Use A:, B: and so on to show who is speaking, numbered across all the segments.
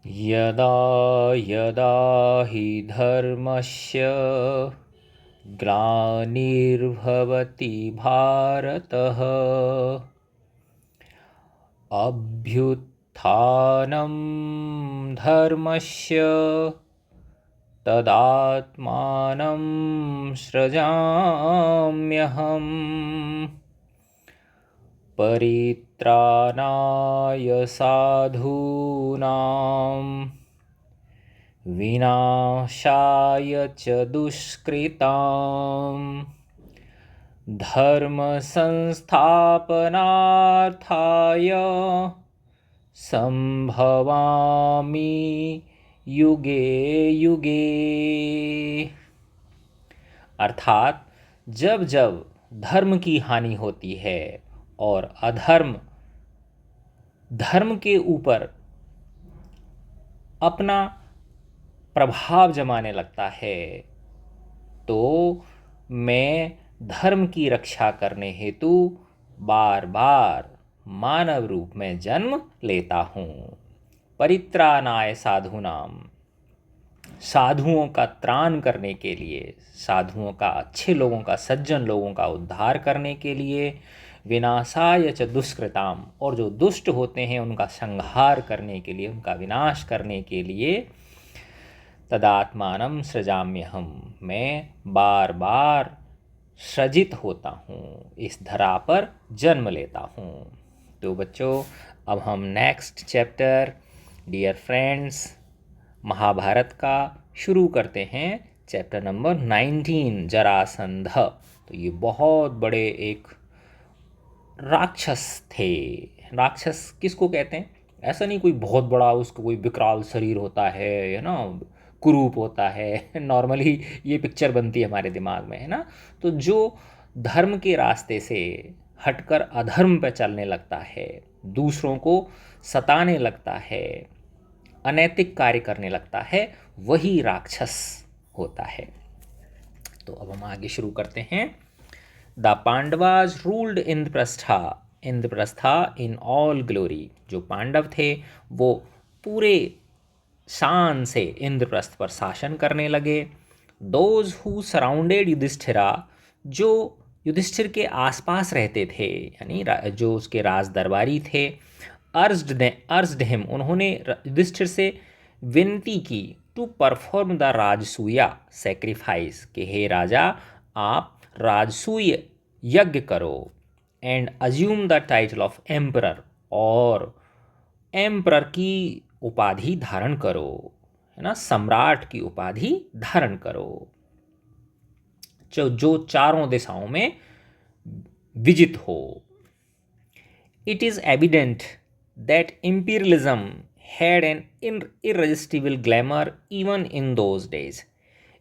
A: यदा यदा हि धर्मस्य ग्लानिर्भवति भारतः अभ्युत्थानं धर्मस्य तदात्मानं सृजाम्यहम् परित्राणाय साधूनां विनाशाय च दुष्कृतां धर्मसंस्थापनार्थाय संभवामि युगे युगे। अर्थात जब जब धर्म की हानि होती है और अधर्म धर्म के ऊपर अपना प्रभाव जमाने लगता है, तो मैं धर्म की रक्षा करने हेतु बार बार मानव रूप में जन्म लेता हूँ। परित्राणाय साधूनाम, साधुओं का त्राण करने के लिए, साधुओं का, अच्छे लोगों का, सज्जन लोगों का उद्धार करने के लिए, विनाशाय च दुष्कृताम, और जो दुष्ट होते हैं उनका संहार करने के लिए, उनका विनाश करने के लिए, तदात्मानं सृजाम्यहम्, मैं बार बार सृजित होता हूँ, इस धरा पर जन्म लेता हूँ। तो बच्चों, अब हम next chapter dear friends Mahabharata का शुरू करते हैं। Chapter number 19 Jarasandh. तो ये बहुत बड़े एक राक्षस थे। राक्षस किसको कहते हैं? ऐसा नहीं कोई बहुत बड़ा उसका कोई विकराल शरीर होता है ना, कुरूप होता है। नॉर्मली ये पिक्चर बनती है हमारे दिमाग में, है ना। तो जो धर्म के रास्ते से हटकर अधर्म पर चलने लगता है, दूसरों को सताने लगता है, अनैतिक कार्य करने लगता है, वही राक्षस होता है। तो अब हम आगे शुरू करते हैं। The Pandavas ruled Indraprastha in all glory. जो पांडव थे वो पूरे शान से इंद्रप्रस्थ पर शासन करने लगे। दोज हु सराउंडेड युधिष्ठिरा, जो युधिष्ठिर के आसपास रहते थे, यानी जो उसके राज दरबारी थे, अर्ज्ड हिम, उन्होंने युधिष्ठिर से विनती की, टू परफॉर्म द राजसूया सेक्रीफाइस, कि हे राजा आप राजसूय यज्ञ करो, and assume the title of emperor, और एम्परर की उपाधि धारण करो, है ना, सम्राट की उपाधि धारण करो, जो चारों दिशाओं में विजित हो। It is evident that imperialism had an irresistible glamour even in those days.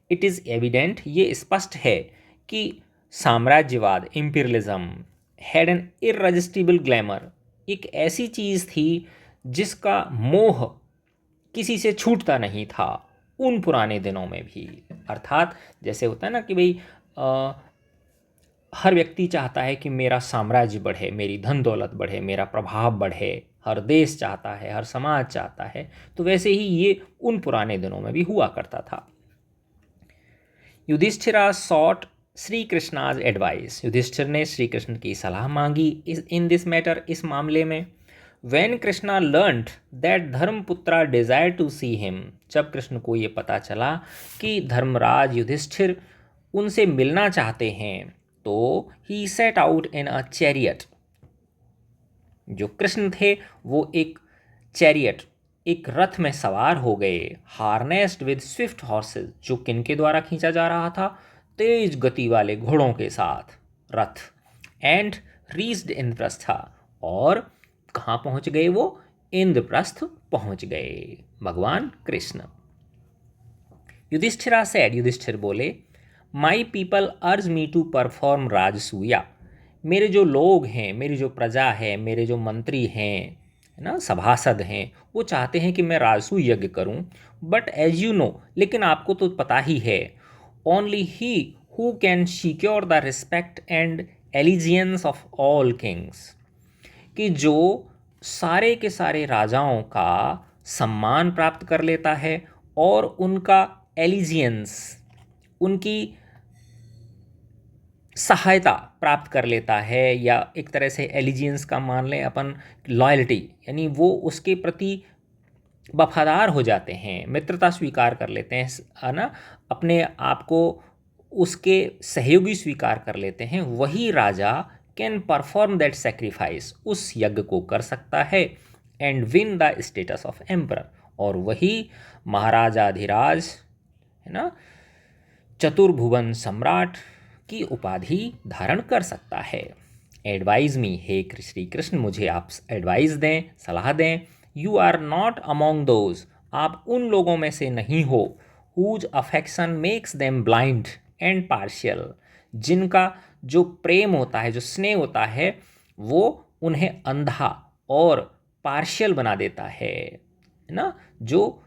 A: It is evident, ये स्पष्ट है कि साम्राज्यवाद, imperialism, had an irresistible glamour, एक ऐसी चीज़ थी जिसका मोह किसी से छूटता नहीं था उन पुराने दिनों में भी। अर्थात जैसे होता है ना कि भाई हर व्यक्ति चाहता है कि मेरा साम्राज्य बढ़े, मेरी धन दौलत बढ़े, मेरा प्रभाव बढ़े, हर देश चाहता है, हर समाज चाहता है। तो वैसे ही ये उन पुराने दिनों में भी हुआ करता था। युधिष्ठिरा सॉट श्री कृष्णाज एडवाइस, युधिष्ठिर ने श्री कृष्ण की सलाह मांगी इन दिस मैटर, इस मामले में। When Krishna learned that Dharmaputra desire to see him, जब कृष्ण को ये पता चला कि धर्मराज युधिष्ठिर उनसे मिलना चाहते हैं, तो he set out in a chariot, जो कृष्ण थे वो एक चैरियट, एक रथ में सवार हो गए, हार्नेस्ड विद स्विफ्ट हॉर्सेस, जो किनके द्वारा खींचा जा रहा था? तेज गति वाले घोड़ों के साथ रथ, एंड रीच्ड इंद्रप्रस्था, और कहाँ पहुंच गए वो? इंद्रप्रस्थ पहुंच गए भगवान कृष्ण। युधिष्ठिरा सेड, युधिष्ठिर बोले, माई पीपल अर्ज मी टू परफॉर्म राजसूया, मेरे जो लोग हैं, मेरी जो प्रजा है, मेरे जो मंत्री हैं, है ना, सभासद हैं, वो चाहते हैं कि मैं राजसू यज्ञ करूं। बट एज यू नो, लेकिन आपको तो पता ही है, only he who can secure the respect and allegiance of all Kings, कि जो सारे के सारे राजाओं का सम्मान प्राप्त कर लेता है और उनका एलिजियंस, उनकी सहायता प्राप्त कर लेता है, या एक तरह से एलिजियंस का मान लें अपन लॉयल्टी, यानी वो उसके प्रति वफादार हो जाते हैं, मित्रता स्वीकार कर लेते हैं, है ना, अपने आप को उसके सहयोगी स्वीकार कर लेते हैं, वही राजा कैन परफॉर्म दैट सेक्रीफाइस, उस यज्ञ को कर सकता है, and win the status of emperor, और वही महाराजाधिराज, है ना, चतुर्भुवन सम्राट की उपाधि धारण कर सकता है। एडवाइज मी, हे श्री कृष्ण मुझे आप एडवाइस दें, सलाह दें। You are not among those, आप उन लोगों में से नहीं हो, whose affection makes them blind and partial, जिनका जो प्रेम होता है, जो स्नेह होता है, वो उन्हें अंधा और पार्शियल बना देता है ना, जो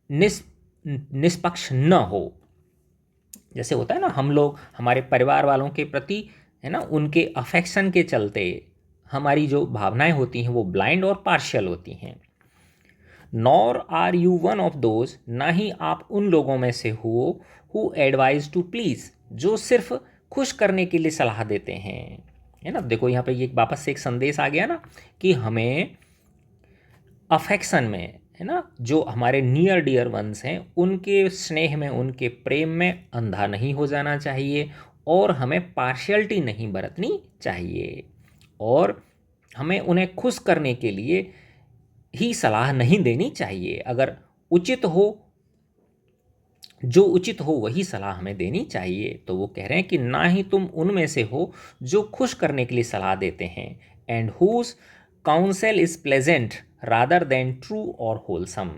A: निष्पक्ष न हो। जैसे होता है ना, हम लोग हमारे परिवार वालों के प्रति, है ना, उनके अफेक्शन के चलते हमारी जो भावनाएं होती हैं वो ब्लाइंड और पार्शियल होती हैं। Nor are you one of those, ना ही आप उन लोगों में से हो हु एडवाइज टू प्लीज, जो सिर्फ खुश करने के लिए सलाह देते हैं, है ना। देखो यहाँ पे ये वापस से एक संदेश आ गया ना कि हमें अफेक्शन में, है ना, जो हमारे नियर डियर वंस हैं उनके स्नेह में, उनके प्रेम में अंधा नहीं हो जाना चाहिए, और हमें पार्शियलिटी नहीं बरतनी चाहिए, और हमें उन्हें खुश करने के लिए ही सलाह नहीं देनी चाहिए। अगर उचित हो, जो उचित हो वही सलाह हमें देनी चाहिए। तो वो कह रहे हैं कि ना ही तुम उनमें से हो जो खुश करने के लिए सलाह देते हैं, and whose counsel is pleasant rather than true और होलसम,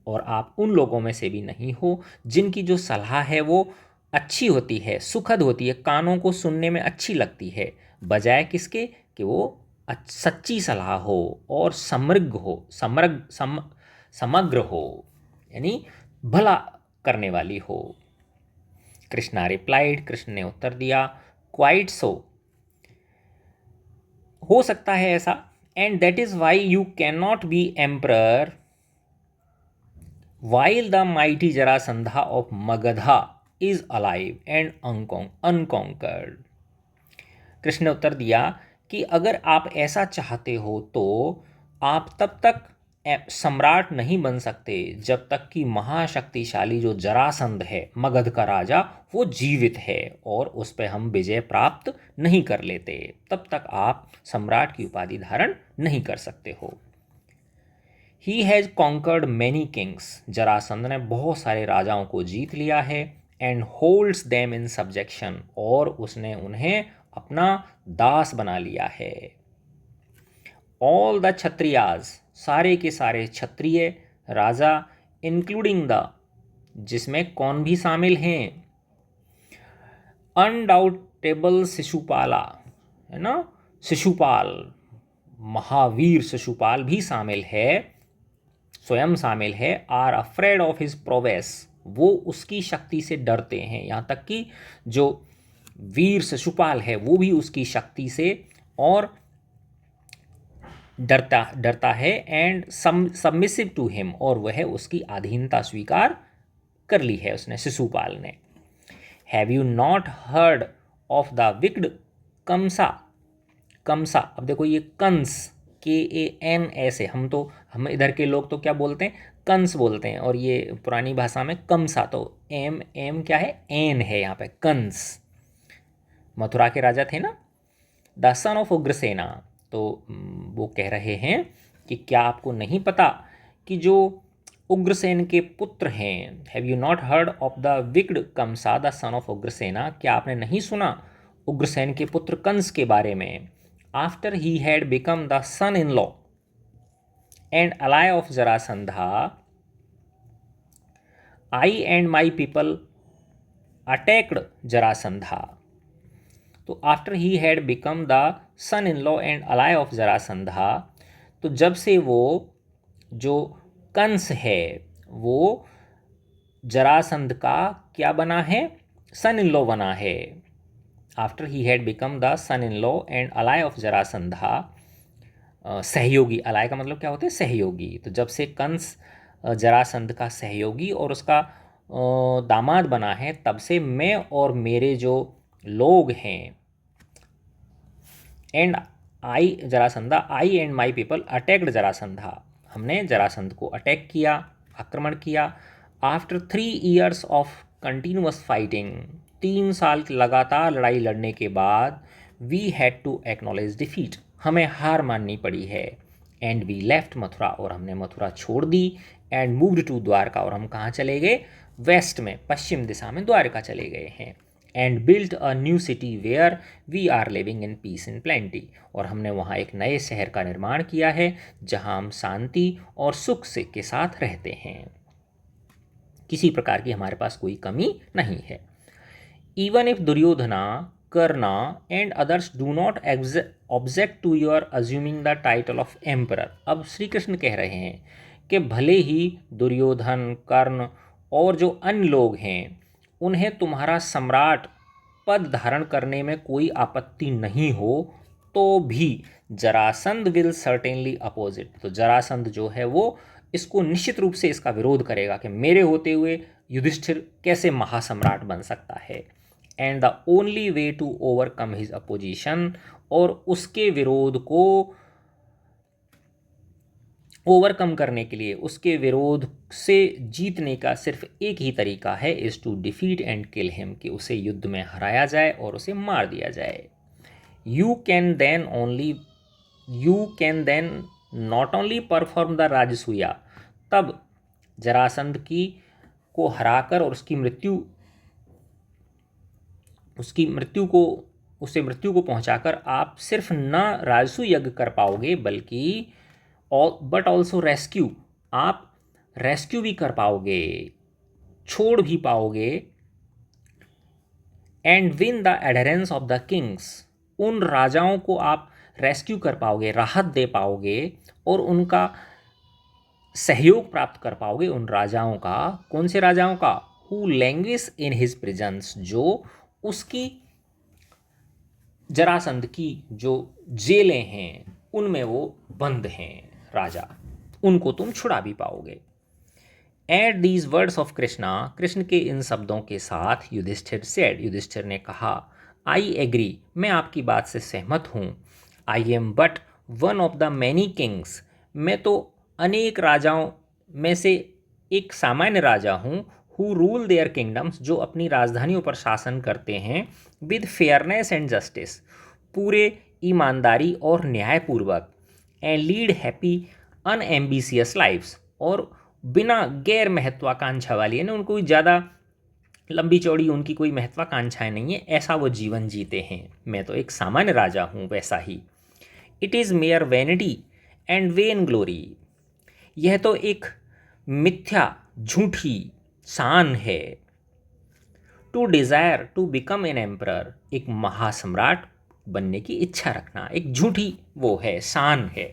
A: और आप उन लोगों में से भी नहीं हो जिनकी जो सलाह है वो अच्छी होती है, सुखद होती है, कानों को सुनने में अच्छी लगती है, बजाय किसके कि वो सच्ची सलाह हो और समृद्ध हो, समग्र हो, यानी भला करने वाली हो। कृष्णा रिप्लाइड, कृष्ण ने उत्तर दिया, क्वाइट सो, हो सकता है ऐसा, and that is why you can not be emperor while the mighty Jarasandha of Magadha is alive and unconquered. Krishna ने उत्तर दिया कि अगर आप ऐसा चाहते हो तो आप तब तक सम्राट नहीं बन सकते जब तक कि महाशक्तिशाली जो जरासंध है, मगध का राजा, वो जीवित है और उस पर हम विजय प्राप्त नहीं कर लेते, तब तक आप सम्राट की उपाधि धारण नहीं कर सकते हो। He has conquered many kings, Jarasandh ने बहुत सारे राजाओं को जीत लिया है, and holds them in subjection, और उसने उन्हें अपना दास बना लिया है। ऑल द क्षत्रियाज, सारे के सारे क्षत्रिय राजा, इंक्लूडिंग द, जिसमें कौन भी शामिल हैं, अनडाउटेबल शिशुपाला, है ना, शिशुपाल, महावीर शिशुपाल भी शामिल है, स्वयं शामिल है, are afraid of his prowess, वो उसकी शक्ति से डरते हैं, यहाँ तक कि जो वीर शिशुपाल है वो भी उसकी शक्ति से और डरता है, एंड सबमिसिव टू हिम, और वह उसकी अधीनता स्वीकार कर ली है उसने, शिशुपाल ने। Have you not heard of the wicked Kansa, Kansa, अब देखो ये कंस, KANS है, हम इधर के लोग तो क्या बोलते हैं, कंस बोलते हैं, और ये पुरानी भाषा में कंसा, तो एम क्या है, एन है यहाँ पे, कंस मथुरा के राजा थे ना, द सन ऑफ उग्रसेना। तो वो कह रहे हैं कि क्या आपको नहीं पता कि जो उग्रसेन के पुत्र हैं, have you not heard of the wicked Kansa the son of Ugrasena, क्या आपने नहीं सुना उग्रसेन के पुत्र कंस के बारे में। After he had become the son in law and ally of Jarasandha, I and my people attacked Jarasandha. तो after he had become the son in law and ally of Jarasandha, तो जब से वो जो कंस है वो जरासंध का क्या बना है, सन इन लॉ बना है। After he had become the son in law and ally of Jarasandha, सहयोगी, अलाय का मतलब क्या होता है, सहयोगी। तो जब से कंस जरासंध का सहयोगी और उसका दामाद बना है, तब से मैं और मेरे जो लोग हैं, and I Jarasandha, I and my people attacked Jarasandha, हमने जरासंध को अटैक किया, आक्रमण किया। After 3 years of continuous fighting, 3 साल की लगातार लड़ाई लड़ने के बाद, we had to acknowledge defeat, हमें हार माननी पड़ी है। एंड वी लेफ्ट मथुरा, और हमने मथुरा छोड़ दी। एंड मूव्ड टू द्वारका, और हम कहाँ चले गए, वेस्ट में, पश्चिम दिशा में द्वारका चले गए हैं। And built a new city where we are living in peace in plenty, और हमने वहाँ एक नए शहर का निर्माण किया है जहाँ हम शांति और सुख से के साथ रहते हैं, किसी प्रकार की हमारे पास कोई कमी नहीं है। Even if Duryodhana, Karna and others do not object to your assuming the title of emperor, अब श्री कृष्ण कह रहे हैं कि भले ही दुर्योधन, कर्ण और जो अन्य लोग हैं, उन्हें तुम्हारा सम्राट पद धारण करने में कोई आपत्ति नहीं हो, तो भी Jarasandha will certainly oppose it, तो जरासंध जो है वो इसको निश्चित रूप से इसका विरोध करेगा कि मेरे होते हुए युधिष्ठिर कैसे महासम्राट बन सकता है। And the only way to overcome his opposition, और उसके विरोध को ओवरकम करने के लिए, उसके विरोध से जीतने का सिर्फ एक ही तरीका है, is to defeat and kill him, कि उसे युद्ध में हराया जाए और उसे मार दिया जाए। You can then not only perform the Rajasuya, तब जरासंध की को हराकर और उसे मृत्यु को पहुंचाकर आप सिर्फ न राजसू यज्ञ कर पाओगे, बल्कि बट ऑल्सो रेस्क्यू, आप रेस्क्यू भी कर पाओगे, छोड़ भी पाओगे। And win the adherence of the Kings, उन राजाओं को आप रेस्क्यू कर पाओगे, राहत दे पाओगे, और उनका सहयोग प्राप्त कर पाओगे, उन राजाओं का, कौन से राजाओं का, who languish in his presence, जो उसकी, जरासंध की जो जेलें हैं उनमें वो बंद हैं राजा, उनको तुम छुड़ा भी पाओगे। At these words of Krishna, Krishna के इन शब्दों के साथ, युधिष्ठिर सेड, युधिष्ठिर ने कहा, आई एग्री, मैं आपकी बात से सहमत हूँ। I am but one of the many Kings, मैं तो अनेक राजाओं में से एक सामान्य राजा हूँ। हु रूल देयर किंगडम्स, जो अपनी राजधानियों पर शासन करते हैं, विद फेयरनेस एंड जस्टिस, पूरे ईमानदारी और न्यायपूर्वक, and lead happy unambitious lives, और बिना गैर महत्वाकांक्षा वाली, यानी उनको कोई ज़्यादा लंबी चौड़ी उनकी कोई महत्वाकांक्षाएं नहीं है, ऐसा वो जीवन जीते हैं। मैं तो एक सामान्य राजा हूँ वैसा ही। It is mere vanity and vain glory, यह तो एक मिथ्या, झूठी शान है। To desire to become an emperor, एक महासम्राट बनने की इच्छा रखना एक झूठी वो है, शान है।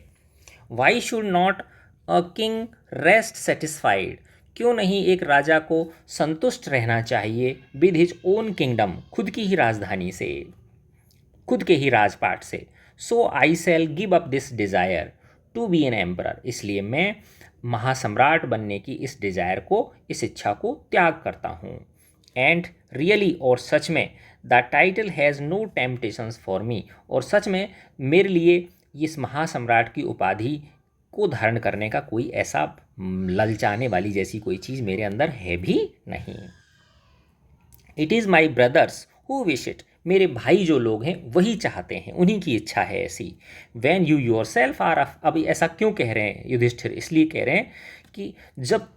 A: Why should not a king rest satisfied, क्यों नहीं एक राजा को संतुष्ट रहना चाहिए, विद हिज ओन किंगडम, खुद की ही राजधानी से, खुद के ही राजपाट से। So I shall give up this desire to be an emperor, इसलिए मैं महासम्राट बनने की इस डिज़ायर को, इस इच्छा को त्याग करता हूँ। एंड रियली, और सच में, the title has no temptations for me, और सच में मेरे लिए इस महासम्राट की उपाधि को धारण करने का कोई ऐसा ललचाने वाली जैसी कोई चीज़ मेरे अंदर है भी नहीं। It is my brothers who wish it, मेरे भाई जो लोग हैं वही चाहते हैं, उन्हीं की इच्छा है ऐसी। When you yourself are, अभी ऐसा क्यों कह रहे हैं युधिष्ठिर, इसलिए कह रहे हैं कि जब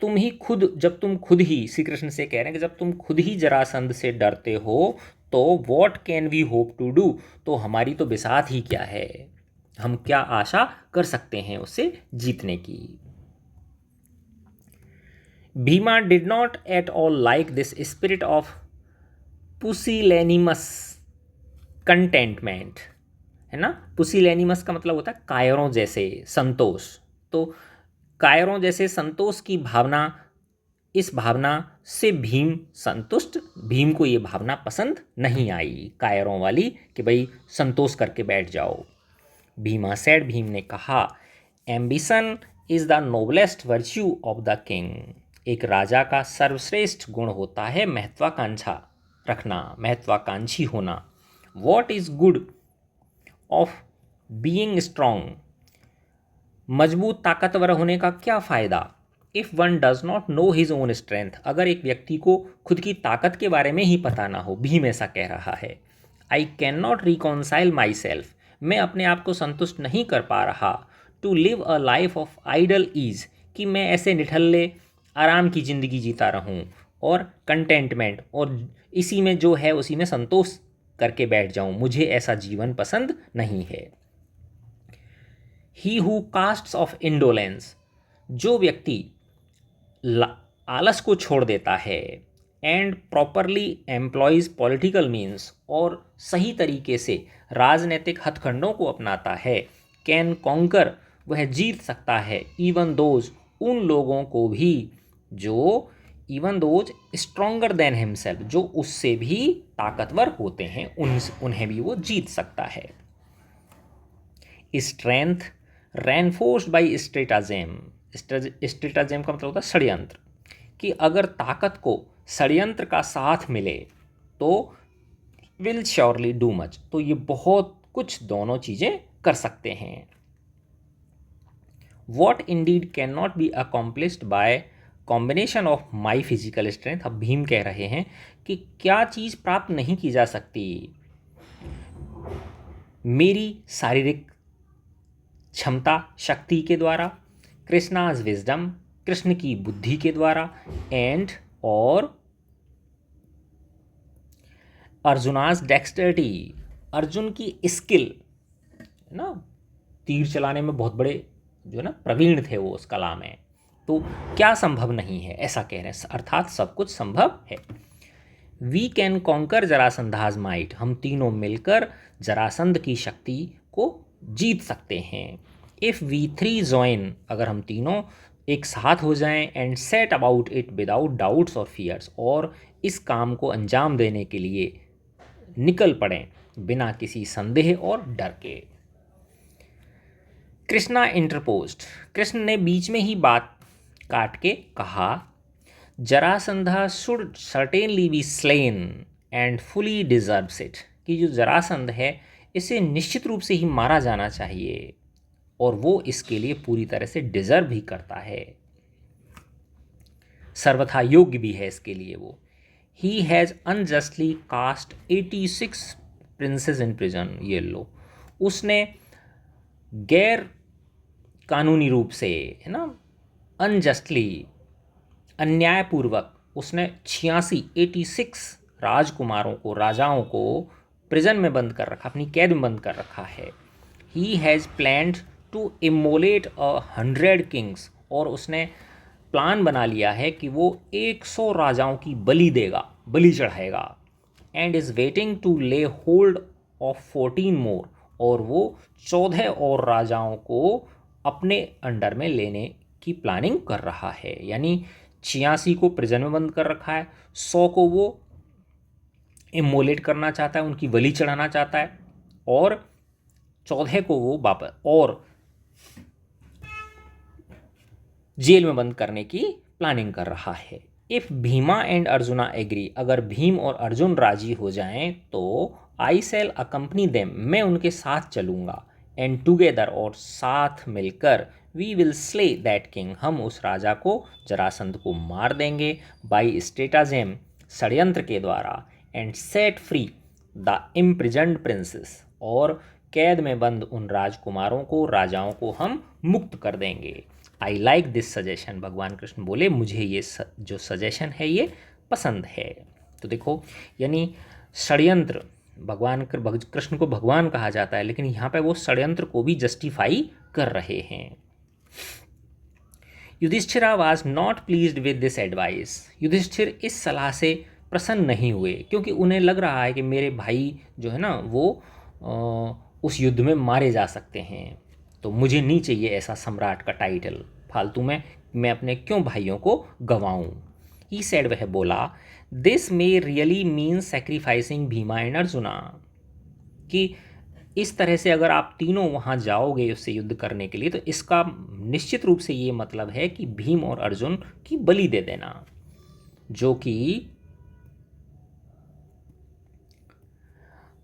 A: तुम खुद ही, श्री कृष्ण से कह रहे हैं कि जब तुम खुद ही जरासंध से डरते हो, तो what can we hope to do, तो हमारी तो बिसात ही क्या है, हम क्या आशा कर सकते हैं उससे जीतने की। Bhima did not at all like this spirit of pusillanimous contentment, है ना। पुसिलेनिमस का मतलब होता है कायरों जैसे संतोष, तो कायरों जैसे संतोष की भावना, इस भावना से भीम संतुष्ट, भीम को ये भावना पसंद नहीं आई, कायरों वाली, कि भाई संतोष करके बैठ जाओ। भीमा सेड, भीम ने कहा, ambition is the noblest virtue of the king. एक राजा का सर्वश्रेष्ठ गुण होता है महत्वाकांक्षा रखना, महत्वाकांक्षी होना। What is good of being strong. मजबूत ताकतवर होने का क्या फ़ायदा। If one does not know his own strength, अगर एक व्यक्ति को खुद की ताकत के बारे में ही पता ना हो। भीम ऐसा कह रहा है। I can not reconcile myself, मैं अपने आप को संतुष्ट नहीं कर पा रहा। To live a life of idle ease, कि मैं ऐसे निठल्ले आराम की ज़िंदगी जीता रहूं और कंटेंटमेंट, और इसी में जो है उसी में संतोष करके बैठ जाऊं। मुझे ऐसा जीवन पसंद नहीं है। He who castes of indolence, जो व्यक्ति आलस को छोड़ देता है, and properly employees political means, और सही तरीके से राजनीतिक हथकंडों को अपनाता है, कैन कॉन्कर, वह जीत सकता है, इवन दोज, उन लोगों को भी जो, even those stronger than himself, जो उससे भी ताकतवर होते हैं, उन्हें भी वो जीत सकता है। स्ट्रेंथ रेनफोर्स्ड बाई स्ट्रेटाजेम, स्ट्रेटाजेम का मतलब होता है षड्यंत्र, कि अगर ताकत को षड्यंत्र का साथ मिले तो विल श्योरली डू मच, तो ये बहुत कुछ दोनों चीज़ें कर सकते हैं। What Indeed can not B accomplished bye combination of my physical strength. अब भीम कह रहे हैं कि क्या चीज़ प्राप्त नहीं की जा सकती मेरी शारीरिक क्षमता शक्ति के द्वारा, कृष्णाज विजडम, कृष्ण की बुद्धि के द्वारा, एंड और अर्जुनाज डेक्सटरिटी, अर्जुन की स्किल ना, तीर चलाने में बहुत बड़े जो ना प्रवीण थे वो उस कला में। तो क्या संभव नहीं है, ऐसा कह रहे हैं, अर्थात सब कुछ संभव है। वी कैन कॉन्कर जरासंधाज माइट, हम तीनों मिलकर जरासंध की शक्ति को जीत सकते हैं। इफ़ वी थ्री जॉइन, अगर हम तीनों एक साथ हो जाएं, and set about it without doubts और फियर्स, और इस काम को अंजाम देने के लिए निकल पड़ें बिना किसी संदेह और डर के। कृष्णा इंटरपोज्ड, कृष्ण ने बीच में ही बात काट के कहा, Jarasandha should certainly be slain and fully deserves it, कि जो जरासंध है इसे निश्चित रूप से ही मारा जाना चाहिए और वो इसके लिए पूरी तरह से डिजर्व भी करता है, सर्वथा योग्य भी है इसके लिए वो। He has unjustly cast 86 princes in prison, ये लो, उसने गैर कानूनी रूप से, है ना, अनजस्टली, अन्यायपूर्वक उसने 86 राजकुमारों को, राजाओं को प्रिजन में बंद कर रखा, अपनी कैद में बंद कर रखा है। He has planned to immolate 100 kings, और उसने प्लान बना लिया है कि वो 100 राजाओं की बलि देगा, बलि चढ़ाएगा। एंड इज़ वेटिंग टू ले होल्ड ऑफ 14 मोर, और वो 14 और राजाओं को अपने अंडर में लेने की प्लानिंग कर रहा है। यानी 86 को प्रिजन में बंद कर रखा है, 100 को वो इमोलेट करना चाहता है, उनकी बलि चढ़ाना चाहता है, और 14 को वो वापस और जेल में बंद करने की प्लानिंग कर रहा है। If Bhima and Arjuna agree, अगर भीम और अर्जुन राजी हो जाएं तो आई सेल अकम्पनी देम, मैं उनके साथ चलूँगा, एंड टुगेदर, और साथ मिलकर, we will slay that king, हम उस राजा को, जरासंध को मार देंगे, बाई स्ट्रेटाजेम, षड्यंत्र के द्वारा, and set free the imprisoned princess, और कैद में बंद उन राजकुमारों को, राजाओं को हम मुक्त कर देंगे। आई लाइक दिस सजेशन, भगवान कृष्ण बोले मुझे ये जो सजेशन है ये पसंद है। तो देखो, यानी षड्यंत्र, भगवान कृष्ण को भगवान कहा जाता है, लेकिन यहाँ पे वो षड्यंत्र को भी जस्टिफाई कर रहे हैं। Yudhishthira was not pleased with this advice, Yudhishthir इस सलाह से प्रसन्न नहीं हुए, क्योंकि उन्हें लग रहा है कि मेरे भाई जो है ना वो उस युद्ध में मारे जा सकते हैं, तो मुझे नहीं चाहिए ऐसा सम्राट का टाइटल, फालतू में मैं अपने क्यों भाइयों को गंवाऊँ। ही सेड, वह बोला, this may really mean sacrificing Bhima and arjuna, कि इस तरह से अगर आप तीनों वहाँ जाओगे उससे युद्ध करने के लिए, तो इसका निश्चित रूप से ये मतलब है कि भीम और अर्जुन की बलि दे देना, जो कि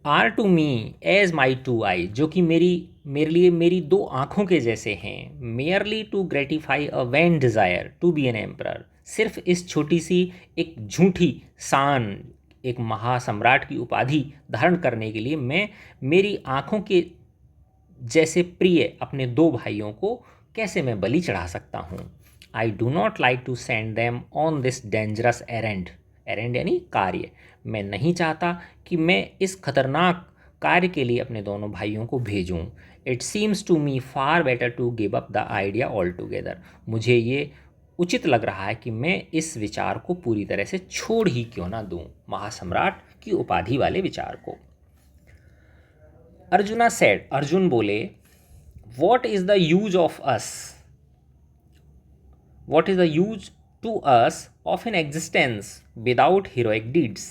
A: are to me as my two eye, जो कि मेरे लिए मेरी दो आँखों के जैसे हैं। Merely to gratify a vain desire to be an emperor, सिर्फ इस छोटी सी एक झूठी शान, एक महासम्राट की उपाधि धारण करने के लिए मैं मेरी आँखों के जैसे प्रिय अपने दो भाइयों को कैसे मैं बलि चढ़ा सकता हूँ। I do not like to send them on this dangerous errand, errand यानी कार्य। मैं नहीं चाहता कि मैं इस खतरनाक कार्य के लिए अपने दोनों भाइयों को भेजूं। It seems to me far better to give up the idea altogether, मुझे ये उचित लग रहा है कि मैं इस विचार को पूरी तरह से छोड़ ही क्यों ना दूं, महासम्राट की उपाधि वाले विचार को। अर्जुना सेड, अर्जुन बोले, what is the use of us, what is the use to us of an existence without heroic deeds.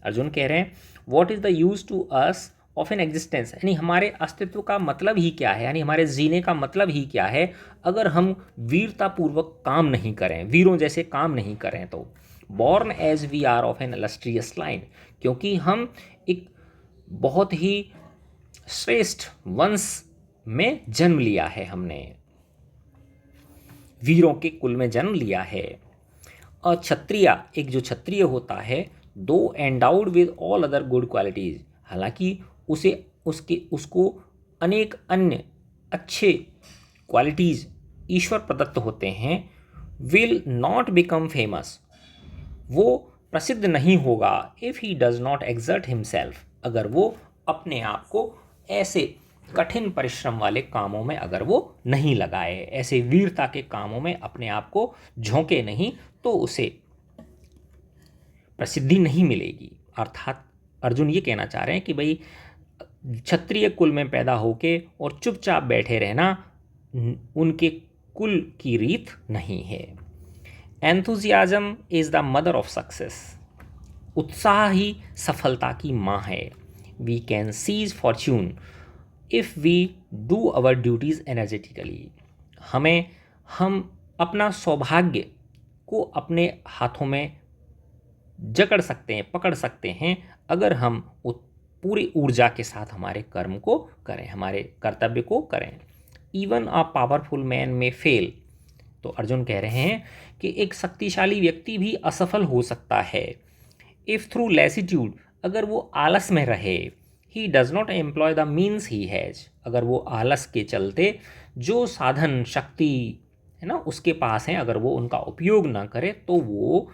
A: Arjun कह रहे हैं what is the use to us of an existence, यानी हमारे अस्तित्व का मतलब ही क्या है, यानी हमारे जीने का मतलब ही क्या है अगर हम वीरतापूर्वक काम नहीं करें, वीरों जैसे काम नहीं करें। तो born as we are of an illustrious line, क्योंकि हम एक बहुत ही श्रेष्ठ वंश में जन्म लिया है, हमने वीरों के कुल में जन्म लिया है। और क्षत्रिय, एक जो क्षत्रिय होता है, though endowed with all other good qualities, हालांकि उसको अनेक अन्य अच्छे क्वालिटीज़ ईश्वर प्रदत्त होते हैं, विल नॉट बिकम फेमस, वो प्रसिद्ध नहीं होगा, if he does not exert himself, अगर वो अपने आप को ऐसे कठिन परिश्रम वाले कामों में अगर वो नहीं लगाए, ऐसे वीरता के कामों में अपने आप को झोंके नहीं, तो उसे प्रसिद्धि नहीं मिलेगी। अर्थात अर्जुन ये कहना चाह रहे हैं कि भाई क्षत्रिय कुल में पैदा होके और चुपचाप बैठे रहना उनके कुल की रीत नहीं है। Enthusiasm is the mother of success, उत्साह ही सफलता की माँ है। We can seize fortune if we do our duties energetically, हम अपना सौभाग्य को अपने हाथों में जकड़ सकते हैं, पकड़ सकते हैं, अगर हम पूरी ऊर्जा के साथ हमारे कर्म को करें, हमारे कर्तव्य को करें। इवन अ पावरफुल मैन में फेल, तो अर्जुन कह रहे हैं कि एक शक्तिशाली व्यक्ति भी असफल हो सकता है। इफ़ थ्रू लैसिट्यूड, अगर वो आलस में रहे, he does not employ the means he has, अगर वो आलस के चलते जो साधन शक्ति है ना उसके पास हैं, अगर वो उनका उपयोग ना करे, तो वो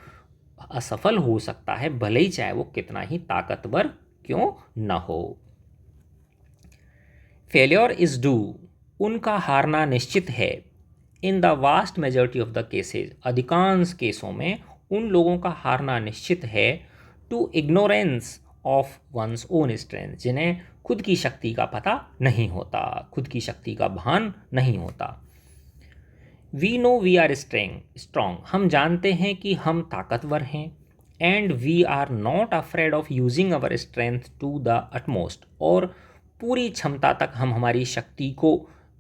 A: असफल हो सकता है, भले ही चाहे वो कितना ही ताकतवर क्यों ना हो। फेलियर इज डू, उनका हारना निश्चित है। In the vast majority of the cases, अधिकांश केसों में उन लोगों का हारना निश्चित है। To ignorance of one's own strength, जिन्हें खुद की शक्ति का पता नहीं होता, खुद की शक्ति का भान नहीं होता। We know we are strong, हम जानते हैं कि हम ताकतवर हैं। And we are not afraid of using our strength to the utmost, और पूरी क्षमता तक हम हमारी शक्ति को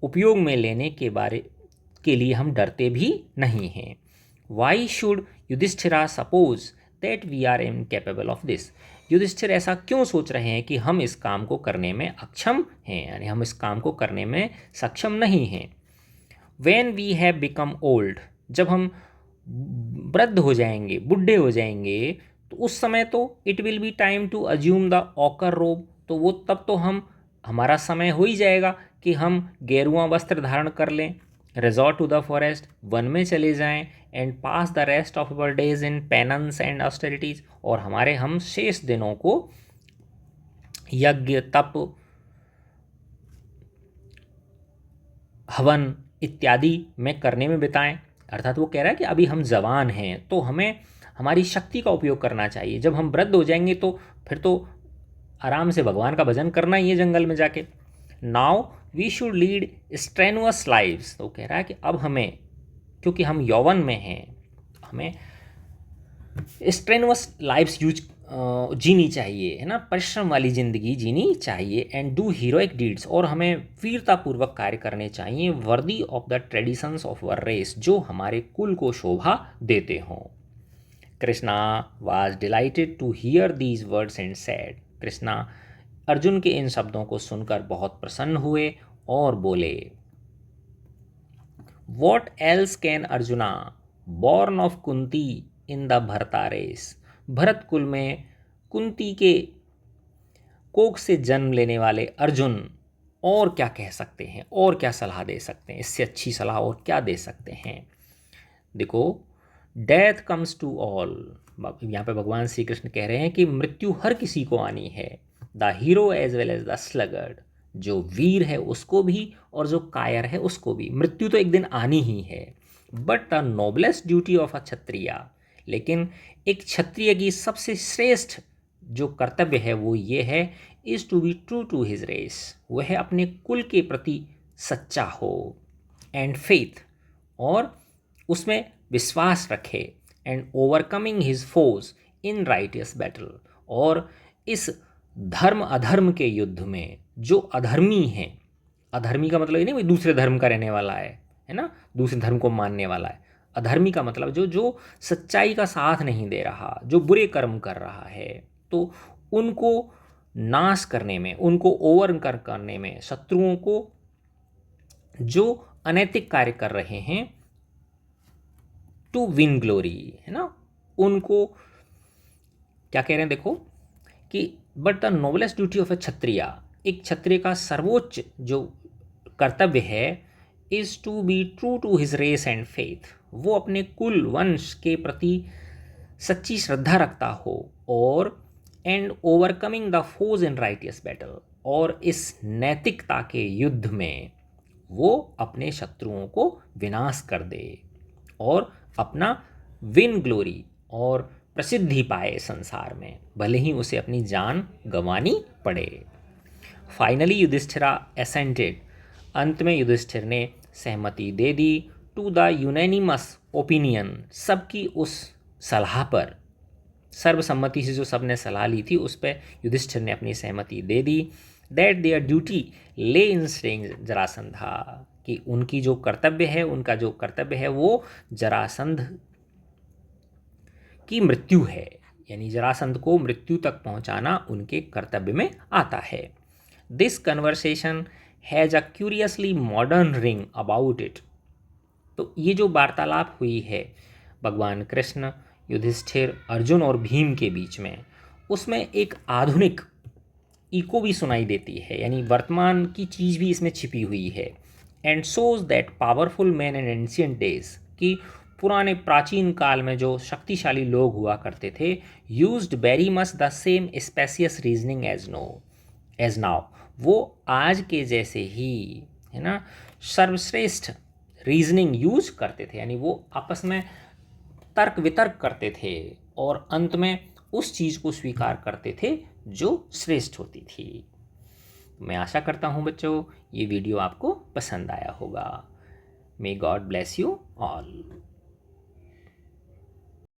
A: उपयोग में लेने के लिए हम डरते भी नहीं हैं। Why should Yudhishthira suppose that we are incapable of this, Yudhishthir ऐसा क्यों सोच रहे हैं कि हम इस काम को करने में अक्षम हैं, यानी हम इस काम को करने में सक्षम नहीं हैं। When we have become old, जब हम वृद्ध हो जाएंगे, बुढ़े हो जाएंगे, तो उस समय तो it will be time to assume the ochre robe, तो वो तब तो हमारा समय हो ही जाएगा कि हम गेरुआ वस्त्र धारण कर लें, रिजॉर्ट टू द फॉरेस्ट, वन में चले जाएं, and pass the rest of our days in penance and austerities, और हम शेष दिनों को यज्ञ, तप, हवन इत्यादि में करने में बिताएं। अर्थात वो कह रहा है कि अभी हम जवान हैं, तो हमें हमारी शक्ति का उपयोग करना चाहिए। जब हम वृद्ध हो जाएंगे तो फिर तो आराम से भगवान का भजन करना ही है जंगल में जाके। Now we should lead strenuous lives, तो कह रहा है कि अब हमें, क्योंकि हम यौवन में हैं, हमें स्ट्रेनुअस लाइव्स जीनी चाहिए, है ना, परिश्रम वाली ज़िंदगी जीनी चाहिए। एंड डू हीरोइक डीड्स, और हमें वीरतापूर्वक कार्य करने चाहिए, worthy of the traditions of our race, जो हमारे कुल को शोभा देते हों। Krishna was delighted to hear these words and said, Krishna Arjun के इन शब्दों को सुनकर बहुत प्रसन्न हुए और बोले, what else can arjuna born of Kunti in the भरता रेस, भरत कुल में कुंती के कोख से जन्म लेने वाले अर्जुन और क्या कह सकते हैं, और क्या सलाह दे सकते हैं, इससे अच्छी सलाह और क्या दे सकते हैं। देखो, डेथ कम्स टू ऑल, यहाँ पे भगवान श्री कृष्ण कह रहे हैं कि मृत्यु हर किसी को आनी है। The hero as well as the sluggard, जो वीर है उसको भी और जो कायर है उसको भी मृत्यु तो एक दिन आनी ही है। But the noblest duty of a Kshatriya, लेकिन एक क्षत्रिय की सबसे श्रेष्ठ जो कर्तव्य है वो ये है, is to be true to his race, वह अपने कुल के प्रति सच्चा हो, एंड फेथ, और उसमें विश्वास रखे, and overcoming his foes in righteous battle, और इस धर्म अधर्म के युद्ध में जो अधर्मी हैं, अधर्मी का मतलब ये नहीं दूसरे धर्म का रहने वाला है ना, दूसरे धर्म को मानने वाला है। अधर्मी का मतलब जो जो सच्चाई का साथ नहीं दे रहा, जो बुरे कर्म कर रहा है, तो उनको नाश करने में, उनको ओवरकम करने में, शत्रुओं को जो अनैतिक कार्य कर रहे हैं टू विन ग्लोरी, है ना, उनको क्या कह रहे हैं, देखो कि but the noblest duty of a Kshatriya, एक क्षत्रिय का सर्वोच्च जो कर्तव्य है, is to be true to his race and faith, वो अपने कुल वंश के प्रति सच्ची श्रद्धा रखता हो, और and overcoming the foes in righteous battle, और इस नैतिकता के युद्ध में वो अपने शत्रुओं को विनाश कर दे और अपना विन ग्लोरी और प्रसिद्धि पाए संसार में, भले ही उसे अपनी जान गंवानी पड़े। फाइनली युधिष्ठिरा एसेंटेड, अंत में युधिष्ठिर ने सहमति दे दी, टू द यूनैनिमस ओपिनियन, सबकी उस सलाह पर, सर्वसम्मति से जो सबने सलाह ली थी उस पर युधिष्ठिर ने अपनी सहमति दे दी, दैट देयर ड्यूटी ले इन स्लेइंग जरासंधा, कि उनकी जो कर्तव्य है, उनका जो कर्तव्य है वो जरासंध की मृत्यु है, यानी जरासंध को मृत्यु तक पहुंचाना उनके कर्तव्य में आता है। This conversation has a curiously modern ring about it, तो ये जो वार्तालाप हुई है भगवान कृष्ण, युधिष्ठिर, अर्जुन और भीम के बीच में, उसमें एक आधुनिक इको भी सुनाई देती है, यानी वर्तमान की चीज़ भी इसमें छिपी हुई है। And shows that powerful man in ancient days, कि पुराने प्राचीन काल में जो शक्तिशाली लोग हुआ करते थे, used very much the same specious reasoning as now, वो आज के जैसे ही, है ना, सर्वश्रेष्ठ रीजनिंग यूज करते थे, यानी वो आपस में तर्क वितर्क करते थे और अंत में उस चीज़ को स्वीकार करते थे जो श्रेष्ठ होती थी। मैं आशा करता हूँ बच्चों ये वीडियो आपको पसंद आया होगा। May God bless you all.